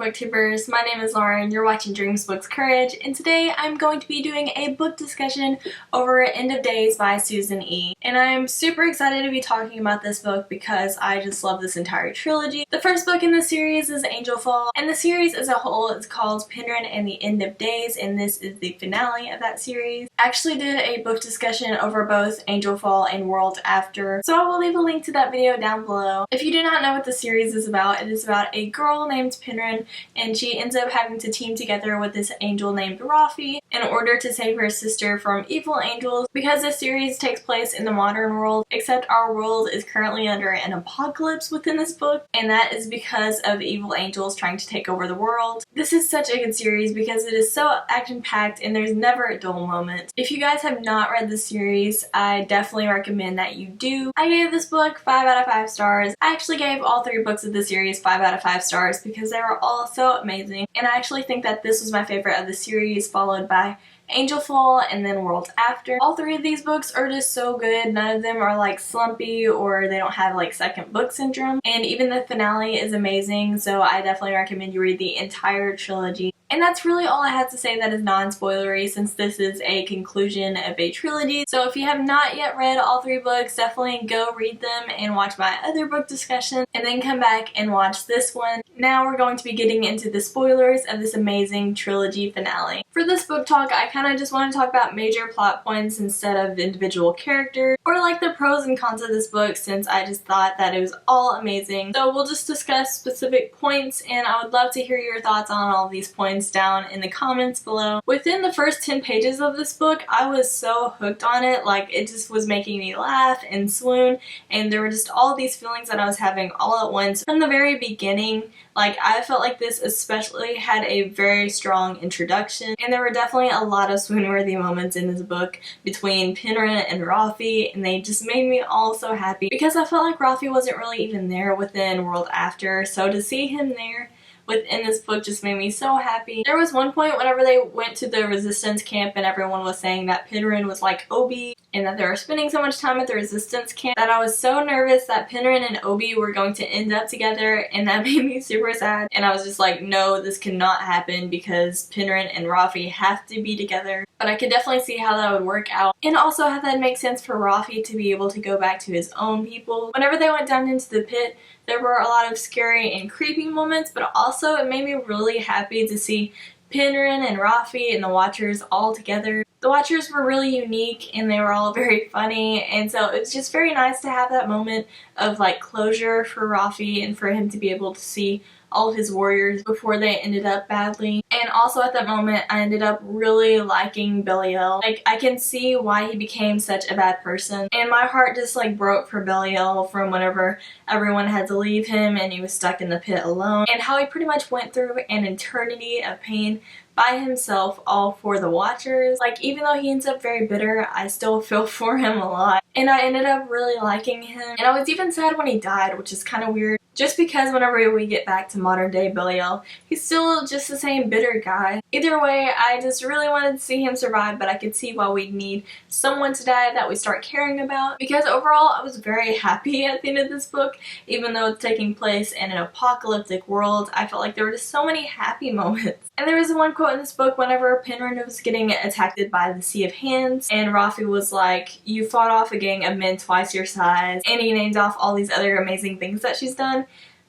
booktubers, my name is Lauren, you're watching Dreams Books Courage, and today I'm going to be doing a book discussion over End of Days by Susan E. And I'm super excited to be talking about this book because I just love this entire trilogy. The first book in the series is Angel Fall, and the series as a whole is called Penryn and the End of Days, and this is the finale of that series. I actually did a book discussion over both Angel Fall and World After, so I will leave a link to that video down below. If you do not know what the series is about, it is about a girl named Penryn, and she ends up having to team together with this angel named Rafi in order to save her sister from evil angels, because this series takes place in the modern world, except our world is currently under an apocalypse within this book, and that is because of evil angels trying to take over the world. This is such a good series because it is so action-packed and there's never a dull moment. If you guys have not read the series, I definitely recommend that you do. I gave this book 5 out of 5 stars. I actually gave all 3 books of the series 5 out of 5 stars because they were all so amazing, and I actually think that this was my favorite of the series, followed by Angel Fall and then World After. All 3 of these books are just so good. None of them are like slumpy or they don't have like second book syndrome, and even the finale is amazing, so I definitely recommend you read the entire trilogy. And that's really all I have to say that is non-spoilery, since this is a conclusion of a trilogy. So if you have not yet read all 3 books, definitely go read them and watch my other book discussion, and then come back and watch this one. Now we're going to be getting into the spoilers of this amazing trilogy finale. For this book talk, I kind of just want to talk about major plot points instead of individual characters, or like the pros and cons of this book, since I just thought that it was all amazing. So we'll just discuss specific points, and I would love to hear your thoughts on all of these points down in the comments below. Within the first 10 pages of this book, I was so hooked on it. Like, it just was making me laugh and swoon, and there were just all these feelings that I was having all at once. From the very beginning, like, I felt like this especially had a very strong introduction, and there were definitely a lot of swoon-worthy moments in this book between Penryn and Rafi, and they just made me all so happy because I felt like Rafi wasn't really even there within World After, so to see him there within this book just made me so happy. There was one point whenever they went to the resistance camp and everyone was saying that Penryn was like Obi and that they were spending so much time at the resistance camp that I was so nervous that Penryn and Obi were going to end up together, and that made me super sad. And I was just like, no, this cannot happen because Penryn and Rafi have to be together. But I could definitely see how that would work out, and also how that makes sense for Rafi to be able to go back to his own people. Whenever they went down into the pit, there were a lot of scary and creepy moments, but also it made me really happy to see Penryn and Rafi and the Watchers all together. The Watchers were really unique and they were all very funny, and so it was just very nice to have that moment of like closure for Rafi and for him to be able to see all of his warriors before they ended up badly. And also at that moment I ended up really liking Belial. Like, I can see why he became such a bad person, and my heart just like broke for Belial from whenever everyone had to leave him and he was stuck in the pit alone, and how he pretty much went through an eternity of pain by himself, all for the Watchers. Like, even though he ends up very bitter, I still feel for him a lot, and I ended up really liking him. And I was even sad when he died, which is kind of weird, just because whenever we get back to modern day Belial, he's still just the same bitter guy. Either way, I just really wanted to see him survive, but I could see why we'd need someone to die that we start caring about, because overall I was very happy at the end of this book. Even though it's taking place in an apocalyptic world, I felt like there were just so many happy moments. And there was one quote in this book whenever Penryn was getting attacked by the Sea of Hands, and Rafi was like, you fought off a gang of men twice your size, and he named off all these other amazing things that she's done.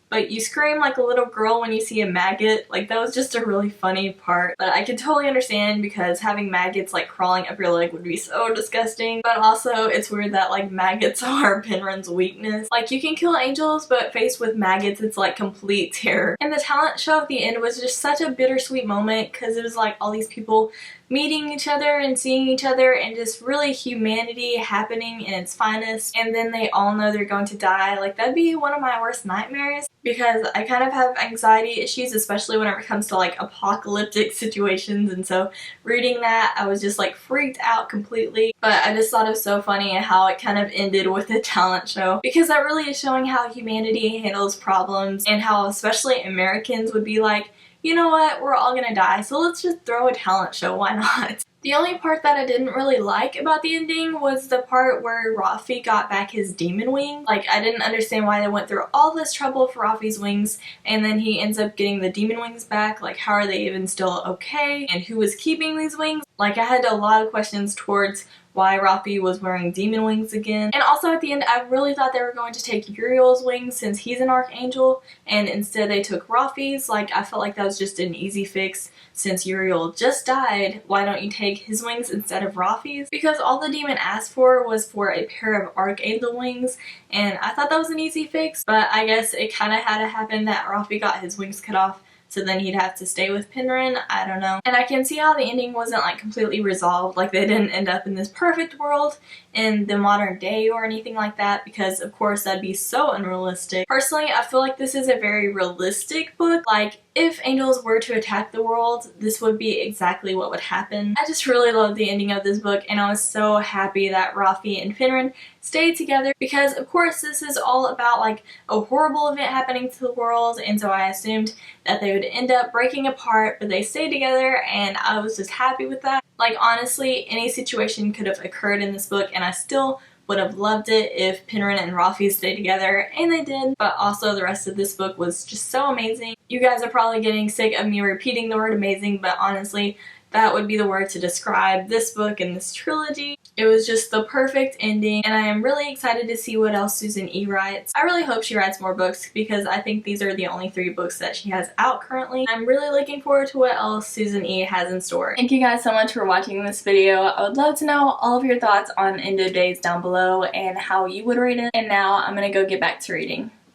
But you scream like a little girl when you see a maggot. Like, that was just a really funny part. But I can totally understand, because having maggots like crawling up your leg would be so disgusting. But also, it's weird that like maggots are Penryn's weakness. Like, you can kill angels, but faced with maggots it's like complete terror. And the talent show at the end was just such a bittersweet moment, because it was like all these people meeting each other and seeing each other, and just really humanity happening in its finest, and then they all know they're going to die. Like, that'd be one of my worst nightmares, because I kind of have anxiety issues, especially whenever it comes to like apocalyptic situations, and so reading that I was just like freaked out completely. But I just thought it was so funny how it kind of ended with a talent show, because that really is showing how humanity handles problems, and how especially Americans would be like, you know what, we're all gonna die, so let's just throw a talent show, why not? The only part that I didn't really like about the ending was the part where Raffi got back his demon wings. Like, I didn't understand why they went through all this trouble for Raffi's wings and then he ends up getting the demon wings back. Like, how are they even still okay? And who was keeping these wings? Like, I had a lot of questions towards why Raffi was wearing demon wings again. And also at the end, I really thought they were going to take Uriel's wings since he's an archangel, and instead they took Raffi's. Like, I felt like that was just an easy fix. Since Uriel just died, why don't you take his wings instead of Raffi's? Because all the demon asked for was for a pair of archangel wings, and I thought that was an easy fix, but I guess it kind of had to happen that Raffi got his wings cut off, so then he'd have to stay with Penryn. I don't know. And I can see how the ending wasn't like completely resolved, like they didn't end up in this perfect world in the modern day or anything like that, because of course that'd be so unrealistic. Personally, I feel like this is a very realistic book. Like, if angels were to attack the world, this would be exactly what would happen. I just really loved the ending of this book, and I was so happy that Raffi and Penryn stayed together, because of course this is all about like a horrible event happening to the world, and so I assumed that they would end up breaking apart, but they stayed together, and I was just happy with that. Like, honestly, any situation could have occurred in this book and I still would have loved it if Penryn and Raffi stayed together, and they did. But also the rest of this book was just so amazing. You guys are probably getting sick of me repeating the word amazing, but honestly, that would be the word to describe this book and this trilogy. It was just the perfect ending, and I am really excited to see what else Susan E. writes. I really hope she writes more books, because I think these are the only 3 books that she has out currently. I'm really looking forward to what else Susan E. has in store. Thank you guys so much for watching this video. I would love to know all of your thoughts on End of Days down below and how you would rate it. And now I'm gonna go get back to reading.